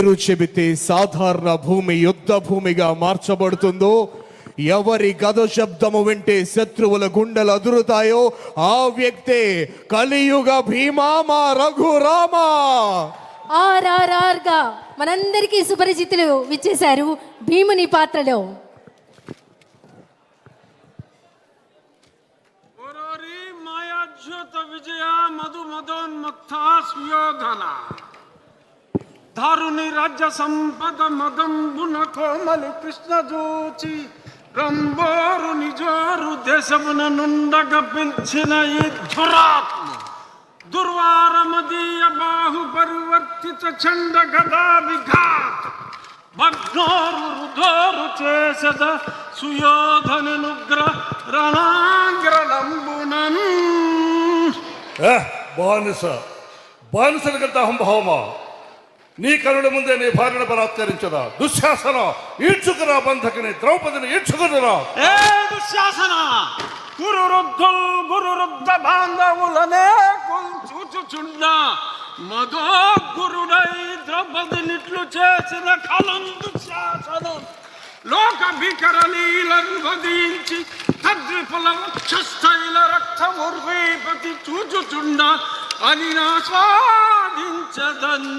పేరు చెబితే సాధారణ భూమి యుద్ధ భూమిగా మార్చబడుతుందో, ఎవరి గద శబ్దము వింటే శత్రువుల గుండెలు అదురుతాయో ఆ వ్యక్తే కలియుగ భీమా మా రఘురామ. RRR గా మనందరికీ సుపరిచితులు విచ్చేశారు భీముని పాత్రలో. విజయ మధు మదోన్మత్త సుయోధన దారుని రాజ్య సంపద మదంబున కోమలి కృష్ణ జూచి రంబోరు నిజోరు దేశమున నుండగ పిలిచిన ఈ దురాత్మ దుర్వారమదీయ బాహు పరివర్తిత చండ గదా విఘాత భగ్నోరు రుధోరు చేసద సుయోధనుగ్ర రణాంగ్రలంబునన్. బానిసల కంటే అహంభావమా? నీ కనుల ముందే నీ భార్యను బలాత్కరించరా దుశ్శాసన. ఈడ్చుకురా బంధకిని ద్రౌపదిని ఈడ్చుకురా. ఏ దుశ్శాసన, గురురుద్ధ బాంధవులనే చూచుచుండ మధో గురుడై ద్రౌపదినిట్లు చేసిన కలం దుశ్శాసనం. లోక భీకరలీలను వధించి తద్విపుల వక్షస్థైల రక్తముర్వీపతి చూచుచుండ అని ఆస్వాదించదన్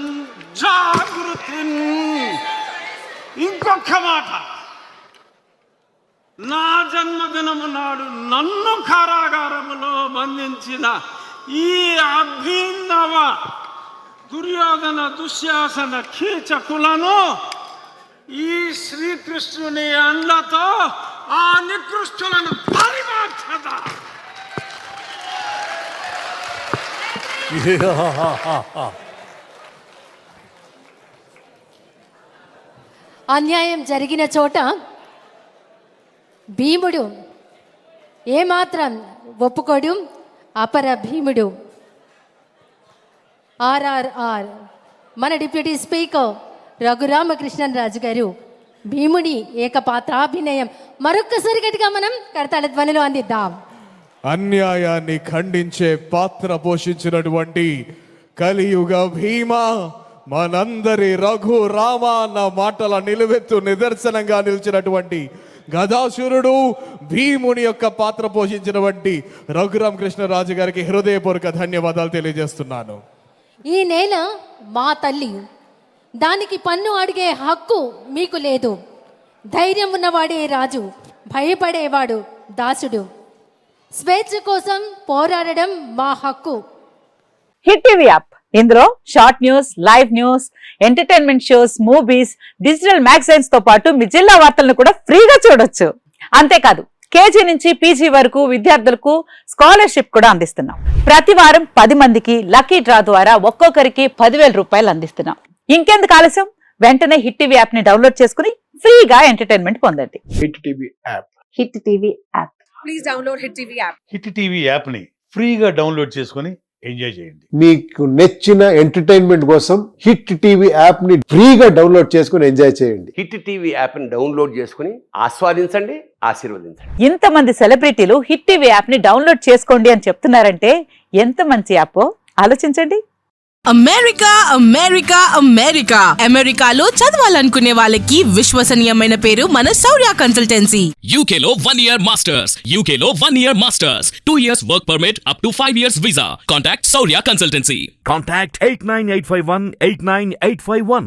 జాగృతి. ఇంకొక మాట, నా జన్మదినము నాడు నన్ను కారాగారములో బంధించిన ఈ అభినవ దుర్యోధన దుశ్శాసన కీచకులను ఈ శ్రీకృష్ణుని అండతో ఆ నికృష్టులను పరిమార్చద. అన్యాయం జరిగిన చోట భీముడు ఏమాత్రం ఒప్పుకోడు. అపర భీముడు. RRR మన డిప్యూటీ స్పీకర్ రఘురామకృష్ణరాజు గారు భీముడి ఏకపాత్రాభినయం మరొక్కసారి గట్టిగా మనం కరతాళ ధ్వనిలో అందిద్దాం. అన్యాయాన్ని ఖండించే పాత్ర పోషించినటువంటి కలియుగ భీమా, మనందరి రఘురామ అన్న మాటల నిలువెత్తు నిదర్శనంగా నిలిచినటువంటి గదాసురుడు భీముని యొక్క పాత్ర పోషించినటువంటి రఘురామకృష్ణరాజు గారికి హృదయపూర్వక ధన్యవాదాలు తెలియజేస్తున్నాను. ఈ నేల మా తల్లి, దానికి పన్ను అడిగే హక్కు మీకు లేదు. ధైర్యం ఉన్నవాడే రాజు, భయపడేవాడు దాసుడు. స్వేచ్ఛ కోసం పోరాడడం మా హక్కు. హిట్ టీవీ యాప్, ఇందులో short news, live news, entertainment shows, movies, digital magazines తో పాటు మీ జిల్లా వార్తలను కూడా ఫ్రీగా చూడొచ్చు. అంతేకాదు కేజీ నుంచి పీజీ వరకు విద్యార్థులకు స్కాలర్షిప్ కూడా అందిస్తున్నాం. ప్రతి వారం 10 మందికి లక్కీ డ్రా ద్వారా ఒక్కొక్కరికి 10,000 రూపాయలు అందిస్తున్నాం. ఇంకెందుకు ఆలస్యం, వెంటనే హిట్ టీవీ యాప్ ని డౌన్లోడ్ చేసుకుని ఫ్రీగా ఎంటర్టైన్మెంట్ పొందండి. Hit TV app. Hit TV app. Please download hit TV app. Hit TV app ని ఫ్రీగా డౌన్లోడ్ చేసుకుని ఎంజాయ్ చేయండి. మీకు నచ్చిన ఎంటర్టైన్మెంట్ కోసం హిట్ టీవీ యాప్ ని ఫ్రీగా డౌన్లోడ్ చేసుకుని ఎంజాయ్ చేయండి. హిట్ టీవీ యాప్ ని డౌన్లోడ్ చేసుకుని ఆస్వాదించండి, ఆశీర్వదించండి. ఇంతమంది సెలబ్రిటీలు హిట్ టీవీ యాప్ ని డౌన్లోడ్ చేసుకోండి అని చెప్తున్నారంటే ఎంత మంచి యాప్ ఆలోచించండి. అమెరికా అమెరికా అమెరికా అమెరికాలో చదవాలనుకునే వాళ్ళకి విశ్వసనీయమైన పేరు మన శౌర్య కన్సల్టెన్సీ. UK లో 1 year masters, UK లో 1 year masters, 2 years work permit up to 5 years visa. Contact Shaurya Consultancy. Contact 89851 89851.